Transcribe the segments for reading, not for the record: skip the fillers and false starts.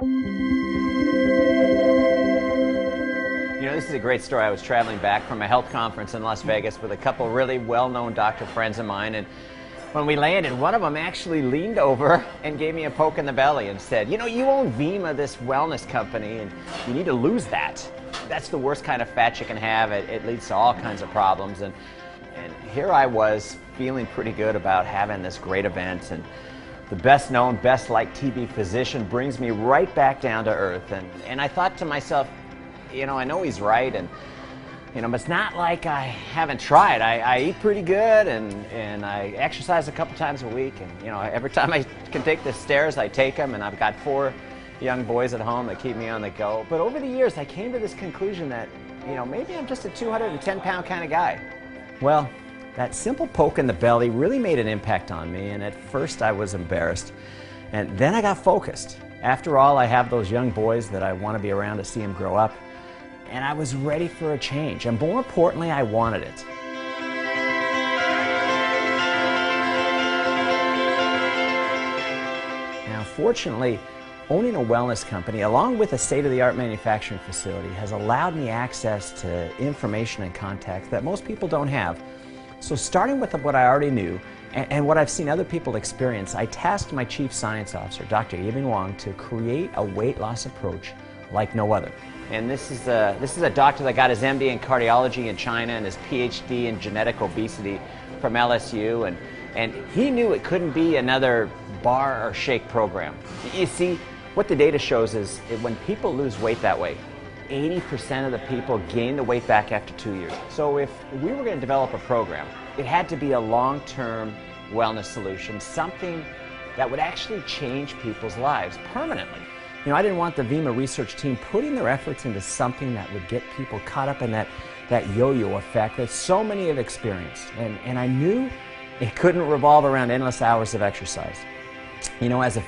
You know, this is a great story. I was traveling back from a health conference in Las Vegas with a couple really well-known doctor friends of mine, and when we landed, one of them actually leaned over and gave me a poke in the belly and said, you know, you own Vemma, this wellness company, and you need to lose that. That's the worst kind of fat you can have. It leads to all kinds of problems. And here I was feeling pretty good about having this great event, and the best known, best liked TB physician brings me right back down to earth. And I thought to myself, you know, I know he's right, and you know, but it's not like I haven't tried. I eat pretty good, and I exercise a couple times a week, and you know, every time I can take the stairs, I take them, and I've got 4 young boys at home that keep me on the go. But over the years, I came to this conclusion that, you know, maybe I'm just a 210-pound kind of guy. Well, that simple poke in the belly really made an impact on me, and at first I was embarrassed, and then I got focused. After all, I have those young boys that I want to be around to see them grow up, and I was ready for a change, and more importantly, I wanted it. Now, fortunately, owning a wellness company, along with a state-of-the-art manufacturing facility, has allowed me access to information and contacts that most people don't have. So starting with what I already knew, and what I've seen other people experience, I tasked my Chief Science Officer, Dr. Yiming Wang, to create a weight loss approach like no other. And this is a doctor that got his MD in cardiology in China and his PhD in genetic obesity from LSU, and he knew it couldn't be another bar or shake program. You see, what the data shows is when people lose weight that way, 80% of the people gain the weight back after 2 years. So if we were going to develop a program, it had to be a long-term wellness solution, something that would actually change people's lives permanently. You know, I didn't want the Vemma research team putting their efforts into something that would get people caught up in that yo-yo effect that so many have experienced. And I knew it couldn't revolve around endless hours of exercise. You know, as a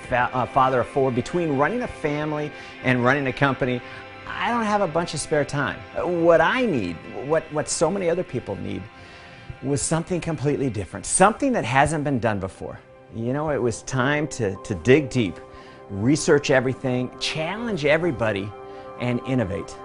father of 4, between running a family and running a company, I don't have a bunch of spare time. What I need, what so many other people need, was something completely different, something that hasn't been done before. You know, it was time to dig deep, research everything, challenge everybody, and innovate.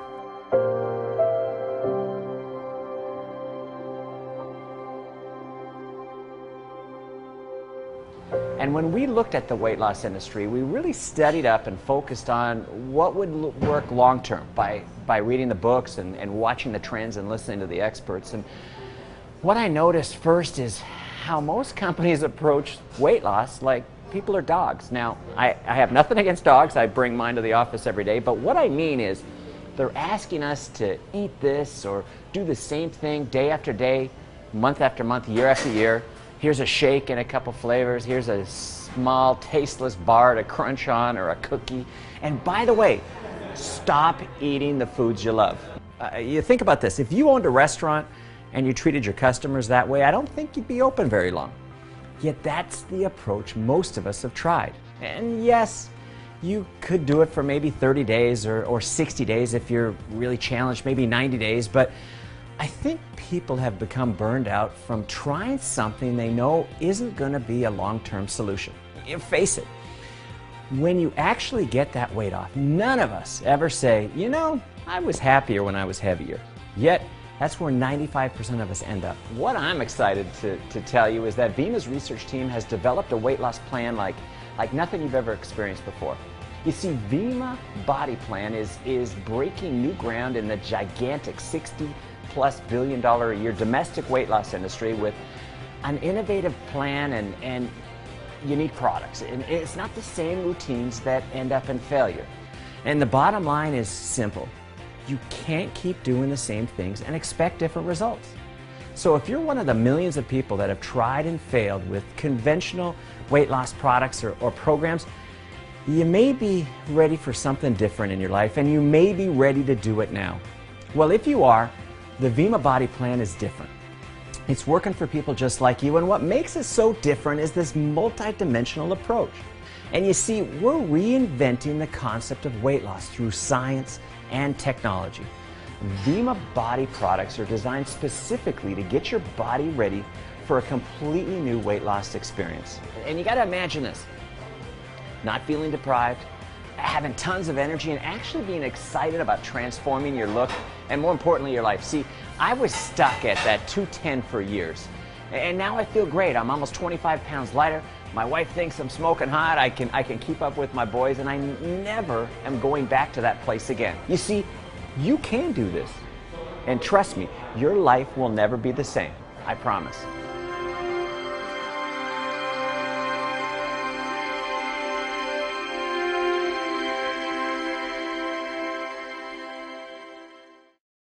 And when we looked at the weight loss industry, we really studied up and focused on what would work long term by reading the books and watching the trends and listening to the experts. And what I noticed first is how most companies approach weight loss like people are dogs. Now, I have nothing against dogs. I bring mine to the office every day. But what I mean is they're asking us to eat this or do the same thing day after day, month after month, year after year. Here's a shake and a couple flavors. Here's a small, tasteless bar to crunch on or a cookie. And by the way, stop eating the foods you love. You think about this. If you owned a restaurant and you treated your customers that way, I don't think you'd be open very long. Yet that's the approach most of us have tried. And yes, you could do it for maybe 30 days or 60 days if you're really challenged, maybe 90 days, but I think people have become burned out from trying something they know isn't going to be a long-term solution. You face it, when you actually get that weight off, none of us ever say, you know, I was happier when I was heavier. Yet, that's where 95% of us end up. What I'm excited to tell you is that Vemma's research team has developed a weight loss plan like nothing you've ever experienced before. You see, Vemma Body Plan is breaking new ground in the gigantic $60+ billion a year domestic weight loss industry with an innovative plan and unique products. And it's not the same routines that end up in failure. And the bottom line is simple. You can't keep doing the same things and expect different results. So if you're one of the millions of people that have tried and failed with conventional weight loss products or programs, you may be ready for something different in your life, and you may be ready to do it now. Well, if you are, the Vemma Body Plan is different. It's working for people just like you, and what makes it so different is this multi-dimensional approach. And you see, we're reinventing the concept of weight loss through science and technology. Vemma Body products are designed specifically to get your body ready for a completely new weight loss experience. And you got to imagine this. Not feeling deprived, having tons of energy, and actually being excited about transforming your look and, more importantly, your life. See, I was stuck at that 210 for years, and now I feel great. I'm almost 25 pounds lighter. My wife thinks I'm smoking hot. I can keep up with my boys, and I never am going back to that place again. You see, you can do this. And trust me, your life will never be the same. I promise.